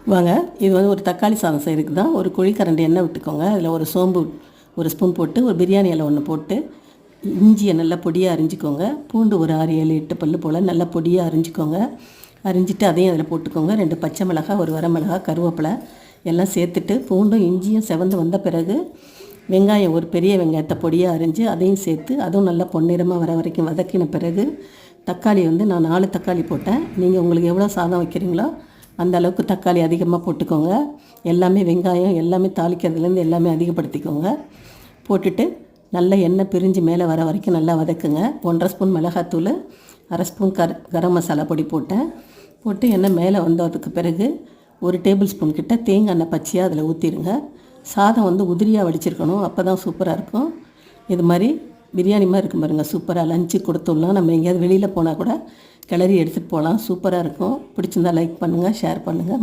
வாங்க, இது வந்து ஒரு தக்காளி சாதம் செய்கிறதுக்கு தான். ஒரு குழிக்கரண்டி எண்ணெய் விட்டுக்கோங்க. அதில் ஒரு சோம்பு ஒரு ஸ்பூன் போட்டு, ஒரு பிரியாணி இலை ஒன்று போட்டு, இஞ்சியை நல்லா பொடியாக அரிஞ்சிக்கோங்க. பூண்டு ஒரு 6, 7, 8 பல்லு போல் நல்லா பொடியாக அரிஞ்சிக்கோங்க. அரிஞ்சிட்டு அதையும் அதில் போட்டுக்கோங்க. 2 பச்சை மிளகாய், ஒரு வரமிளகா, கருவேப்பிலை எல்லாம் சேர்த்துட்டு, பூண்டும் இஞ்சியும் செவந்து வந்த பிறகு வெங்காயம், ஒரு பெரிய வெங்காயத்தை பொடியாக அரிஞ்சு அதையும் சேர்த்து, அதுவும் நல்லா பொன்னிறமாக வர வரைக்கும் வதக்கின பிறகு தக்காளி வந்து நான் 4 தக்காளி போட்டேன். நீங்கள் உங்களுக்கு எவ்வளோ சாதம் வைக்கிறீங்களோ அந்த அளவுக்கு தக்காளி அதிகமாக போட்டுக்கோங்க. எல்லாமே வெங்காயம் எல்லாமே தாளிக்கிறதுலேருந்து எல்லாமே அதிகப்படுத்திக்கோங்க. போட்டுட்டு நல்லா எண்ணெய் பிரிஞ்சு மேலே வர வரைக்கும் நல்லா வதக்குங்க. 1.5 ஸ்பூன் மிளகாத்தூள், 1/2 ஸ்பூன் கரம் மசாலா பொடி போட்டேன். போட்டு எண்ணெய் மேலே வந்ததுக்கு பிறகு 1 டேபிள் ஸ்பூன் கிட்ட தேங்காய் எண்ணெய் பச்சையாக அதில் ஊற்றிடுங்க. சாதம் வந்து உதிரியாக வடிச்சிருக்கணும், அப்போ தான் சூப்பராக இருக்கும். இது மாதிரி பிரியாணி மாதிரி இருக்கும் பாருங்கள், சூப்பராக லஞ்சு கொடுத்துடலாம். நம்ம எங்கேயாவது வெளியில் போனால் கூட கிளறி எடுத்துகிட்டு போகலாம். சூப்பராக இருக்கும். பிடிச்சிருந்தா லைக் பண்ணுங்கள், ஷேர் பண்ணுங்கள்.